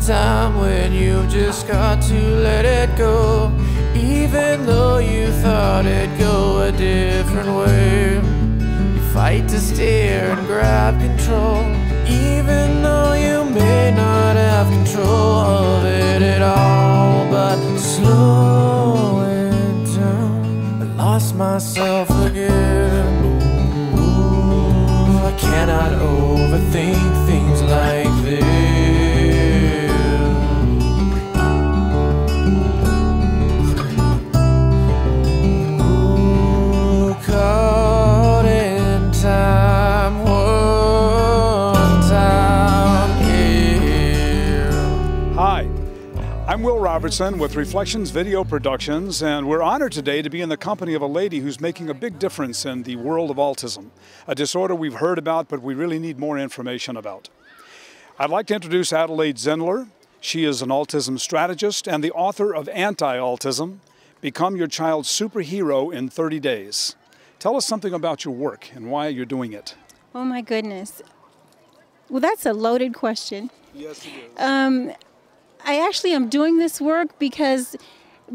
time when you've just got to let it go, even though you thought it'd go a different way. You fight to steer and grab control, even though you may not have control of it at all. But slow it down, I lost myself again. Ooh, I cannot overthink things like this. Ooh, caught in time, one time, yeah. Hi, I'm Will Robertson with Reflections Video Productions, and we're honored today to be in the company of a lady who's making a big difference in the world of autism, a disorder we've heard about but we really need more information about. I'd like to introduce Adelaide Zindler. She is an autism strategist and the author of Anti-Autism, Become Your Child's Superhero in 30 Days. Tell us something about your work and why you're doing it. Oh my goodness. Well, that's a loaded question. Yes, it is. I actually am doing this work because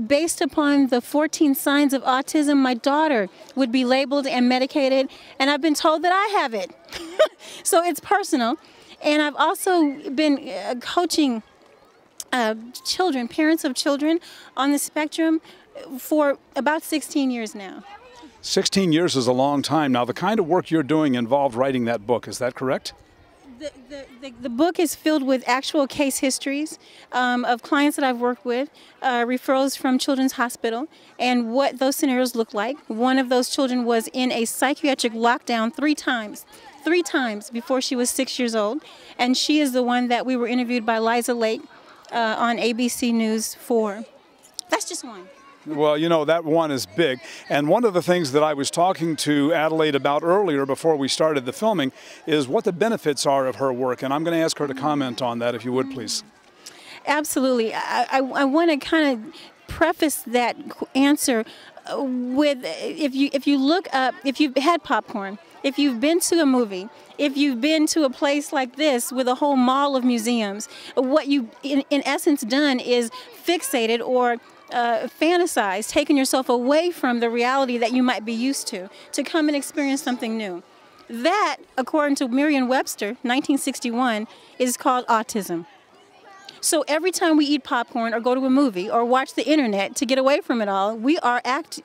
based upon the 14 signs of autism, my daughter would be labeled and medicated, and I've been told that I have it. So it's personal. And I've also been coaching children, parents of children on the spectrum for about 16 years now. 16 years is a long time. Now, the kind of work you're doing involved writing that book, is that correct? The book is filled with actual case histories of clients that I've worked with, referrals from Children's Hospital, and what those scenarios look like. One of those children was in a psychiatric lockdown three times before she was 6 years old, and she is the one that we were interviewed by Liza Lake on ABC News for. That's just one. Well, you know, that one is big. And one of the things that I was talking to Adelaide about earlier before we started the filming is what the benefits are of her work. And I'm going to ask her to comment on that, if you would, please. Absolutely. I want to kind of preface that answer with, if you look up, if you've had popcorn, if you've been to a movie, if you've been to a place like this with a whole mall of museums, what you in essence done is fixated or fantasize, taking yourself away from the reality that you might be used to come and experience something new. That, according to Merriam-Webster, 1961, is called autism. So every time we eat popcorn or go to a movie or watch the internet to get away from it all, we are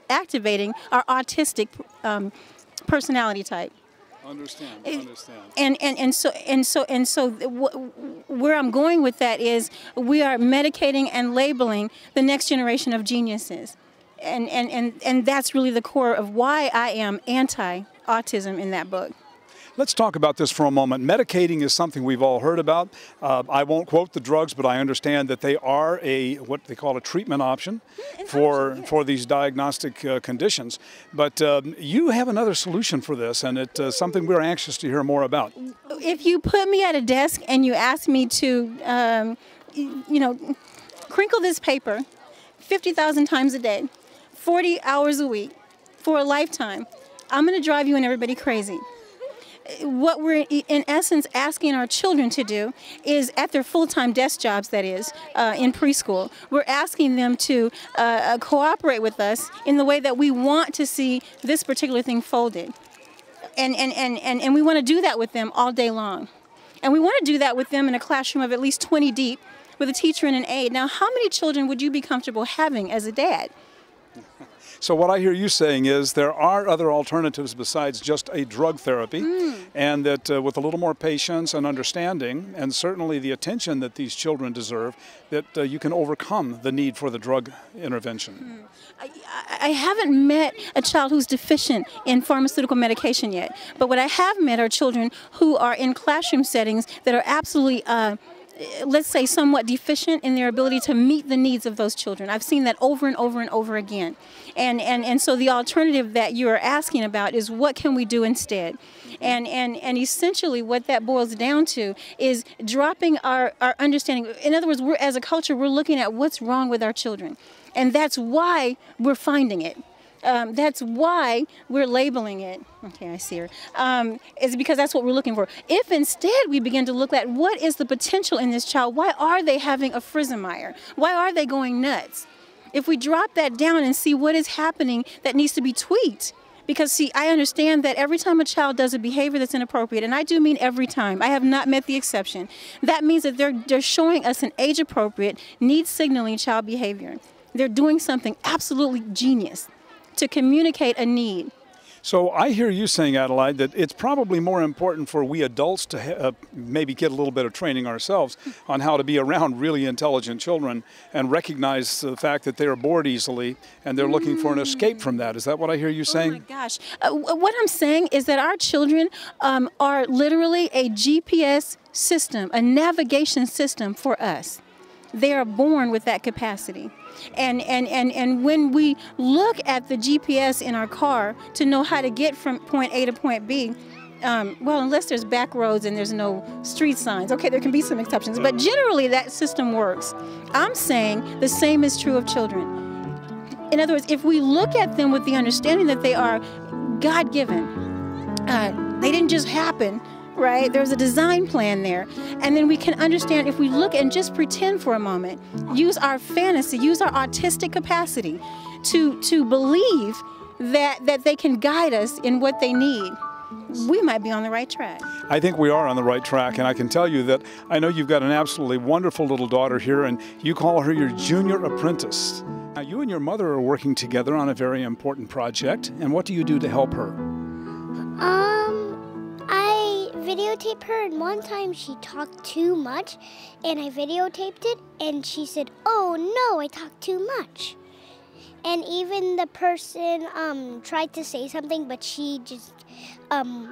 activating our autistic personality type. Understand. And so where I'm going with that is we are medicating and labeling the next generation of geniuses. And that's really the core of why I am anti-autism in that book. Let's talk about this for a moment. Medicating is something we've all heard about. I won't quote the drugs, but I understand that they are what they call a treatment option for these diagnostic conditions. But you have another solution for this, and it's something we're anxious to hear more about. If you put me at a desk and you ask me to, crinkle this paper 50,000 times a day, 40 hours a week, for a lifetime, I'm going to drive you and everybody crazy. What we're in essence asking our children to do is, at their full-time desk jobs, that is, in preschool, we're asking them to cooperate with us in the way that we want to see this particular thing folded. And we want to do that with them all day long. And we want to do that with them in a classroom of at least 20 deep with a teacher and an aide. Now, how many children would you be comfortable having as a dad? So what I hear you saying is there are other alternatives besides just a drug therapy, and that with a little more patience and understanding, and certainly the attention that these children deserve, that you can overcome the need for the drug intervention. I haven't met a child who's deficient in pharmaceutical medication yet, but what I have met are children who are in classroom settings that are absolutely let's say, somewhat deficient in their ability to meet the needs of those children. I've seen that over and over and over again. And so the alternative that you are asking about is, what can we do instead? And essentially what that boils down to is dropping our understanding. In other words, as a culture, we're looking at what's wrong with our children. And that's why we're finding it. That's why we're labeling it. Okay, I see her. Is because that's what we're looking for. If instead we begin to look at what is the potential in this child, why are they having a Frizzemeier? Why are they going nuts? If we drop that down and see what is happening that needs to be tweaked. Because, see, I understand that every time a child does a behavior that's inappropriate, and I do mean every time, I have not met the exception, that means that they're showing us an age-appropriate, need-signaling child behavior. They're doing something absolutely genius to communicate a need. So I hear you saying, Adelaide, that it's probably more important for we adults to maybe get a little bit of training ourselves on how to be around really intelligent children and recognize the fact that they are bored easily and they're looking for an escape from that. Is that what I hear you saying? Oh my gosh. What I'm saying is that our children are literally a GPS system, a navigation system for us. They are born with that capacity. And when we look at the GPS in our car to know how to get from point A to point B, well, unless there's back roads and there's no street signs. Okay, there can be some exceptions, but generally that system works. I'm saying the same is true of children. In other words, if we look at them with the understanding that they are God-given, they didn't just happen, right? There's a design plan there. And then we can understand if we look and just pretend for a moment, use our fantasy, use our autistic capacity to believe that they can guide us in what they need, we might be on the right track. I think we are on the right track, and I can tell you that I know you've got an absolutely wonderful little daughter here, and you call her your junior apprentice. Now, you and your mother are working together on a very important project, and what do you do to help her? I videotaped her, and one time she talked too much, and I videotaped it, and she said, "Oh no, I talked too much." And even the person tried to say something, but she just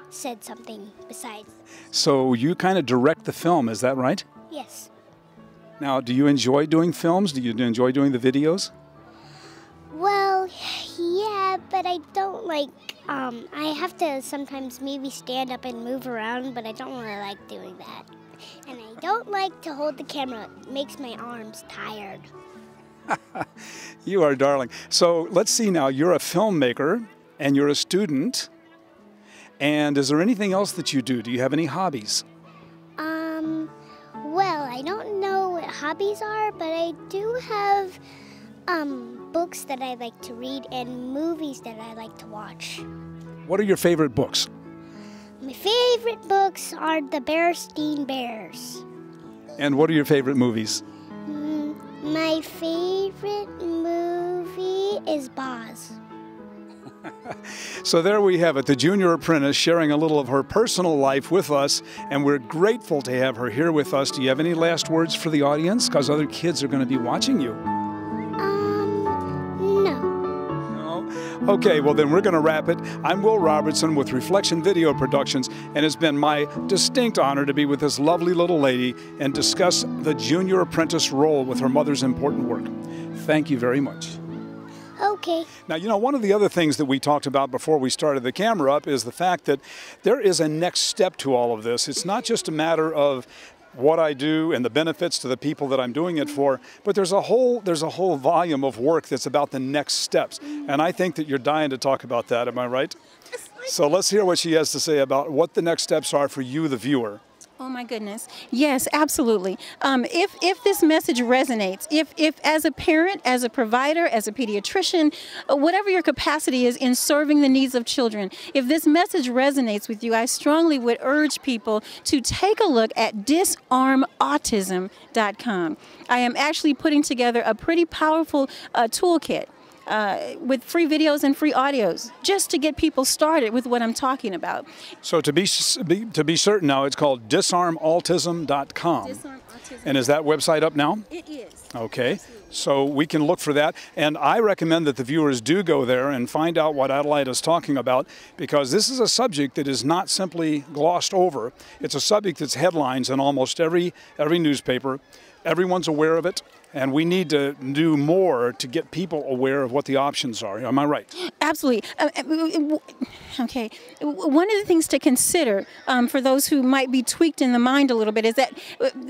said something besides. So you kind of direct the film, is that right? Yes. Now, do you enjoy doing films? Do you enjoy doing the videos? Well, yeah, but I don't like, I have to sometimes maybe stand up and move around, but I don't really like doing that. And I don't like to hold the camera. It makes my arms tired. You are darling. So let's see now, you're a filmmaker and you're a student. And is there anything else that you do? Do you have any hobbies? Well, I don't know what hobbies are, but I do have books that I like to read and movies that I like to watch. What are your favorite books? My favorite books are the Bearstein Bears. And what are your favorite movies? My favorite movie is Boz. So there we have it, the junior apprentice sharing a little of her personal life with us, and we're grateful to have her here with us. Do you have any last words for the audience? Because other kids are going to be watching you. No. No? Okay, well then we're going to wrap it. I'm Will Robertson with Reflection Video Productions, and it's been my distinct honor to be with this lovely little lady and discuss the junior apprentice role with her mother's important work. Thank you very much. Okay. Now, you know, one of the other things that we talked about before we started the camera up is the fact that there is a next step to all of this. It's not just a matter of what I do and the benefits to the people that I'm doing it for, but there's a whole volume of work that's about the next steps. And I think that you're dying to talk about that, am I right? So let's hear what she has to say about what the next steps are for you, the viewer. Oh my goodness. Yes, absolutely. If this message resonates, if as a parent, as a provider, as a pediatrician, whatever your capacity is in serving the needs of children, if this message resonates with you, I strongly would urge people to take a look at disarmautism.com. I am actually putting together a pretty powerful toolkit with free videos and free audios, just to get people started with what I'm talking about. So to be certain now, it's called disarmautism.com. Disarmautism. And is that website up now? It is. Okay, so we can look for that. And I recommend that the viewers do go there and find out what Adelaide is talking about, because this is a subject that is not simply glossed over. It's a subject that's headlines in almost every newspaper. Everyone's aware of it. And we need to do more to get people aware of what the options are. Am I right? Absolutely. Okay. One of the things to consider for those who might be tweaked in the mind a little bit is that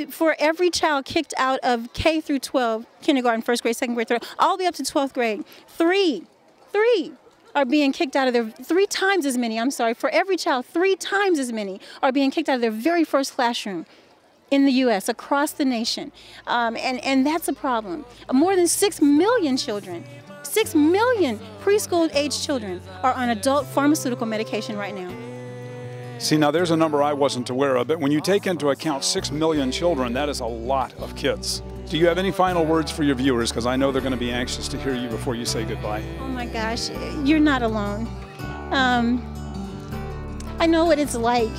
for every child kicked out of K through 12, kindergarten, first grade, second grade, third, all the way up to 12th grade, three are being kicked out of their, 3 times as many, I'm sorry, for every child, 3 times as many are being kicked out of their very first classroom in the U.S., across the nation. And that's a problem. More than 6 million children, 6 million preschool-age children are on adult pharmaceutical medication right now. See, now there's a number I wasn't aware of, but when you take into account 6 million children, that is a lot of kids. Do you have any final words for your viewers? Because I know they're going to be anxious to hear you before you say goodbye. Oh my gosh, you're not alone. I know what it's like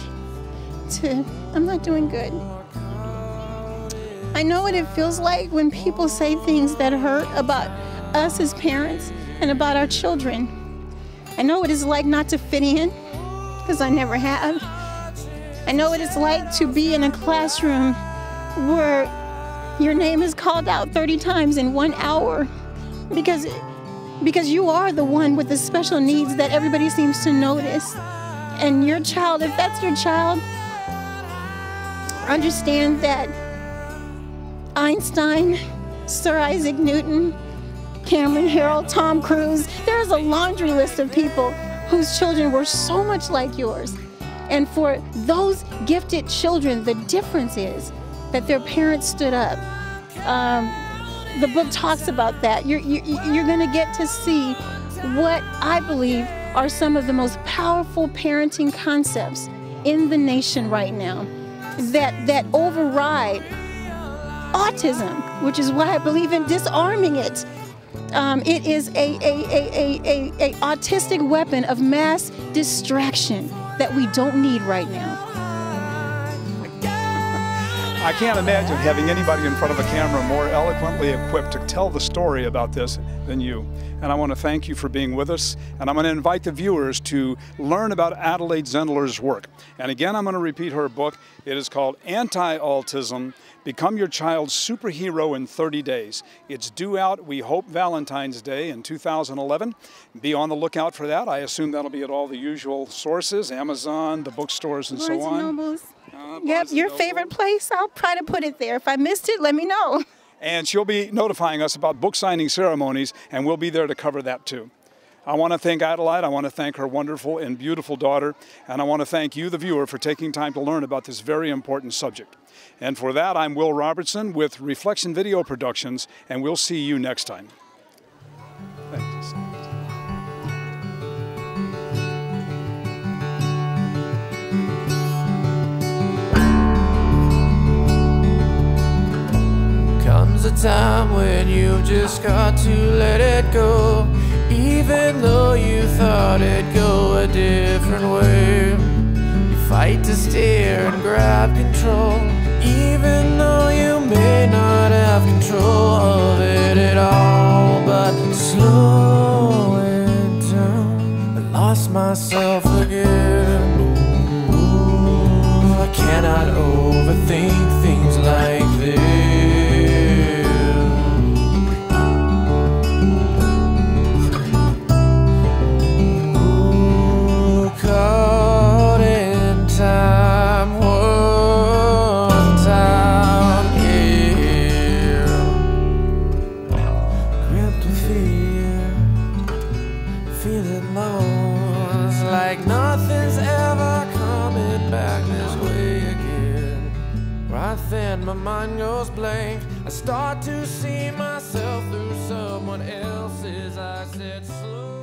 to, I'm not doing good. I know what it feels like when people say things that hurt about us as parents and about our children. I know what it's like not to fit in, because I never have. I know what it's like to be in a classroom where your name is called out 30 times in 1 hour because you are the one with the special needs that everybody seems to notice. And your child, if that's your child, understand that Einstein, Sir Isaac Newton, Cameron Harrell, Tom Cruise, there's a laundry list of people whose children were so much like yours. And for those gifted children, the difference is that their parents stood up. The book talks about that. You're going to get to see what I believe are some of the most powerful parenting concepts in the nation right now that override autism, which is why I believe in disarming it. It is a autistic weapon of mass distraction that we don't need right now. I can't imagine having anybody in front of a camera more eloquently equipped to tell the story about this than you. And I want to thank you for being with us. And I'm going to invite the viewers to learn about Adelaide Zindler's work. And again, I'm going to repeat her book. It is called Anti-Autism: Become Your Child's Superhero in 30 Days. It's due out, we hope, Valentine's Day in 2011. Be on the lookout for that. I assume that'll be at all the usual sources, Amazon, the bookstores, and so on. Barnes and Nobles. Yep, your favorite place. I'll try to put it there. If I missed it, let me know. And she'll be notifying us about book signing ceremonies, and we'll be there to cover that too. I want to thank Adelaide. I want to thank her wonderful and beautiful daughter. And I want to thank you, the viewer, for taking time to learn about this very important subject. And for that, I'm Will Robertson with Reflection Video Productions, and we'll see you next time. Thanks. Comes a time when you've just got to let it go, even though you thought it'd go a different way. You fight to steer and grab control, even though you may not have control of it at all. But slowing down, I lost myself again. Ooh, I cannot overthink things like this. Then my mind goes blank. I start to see myself through someone else's eyes. Said slow.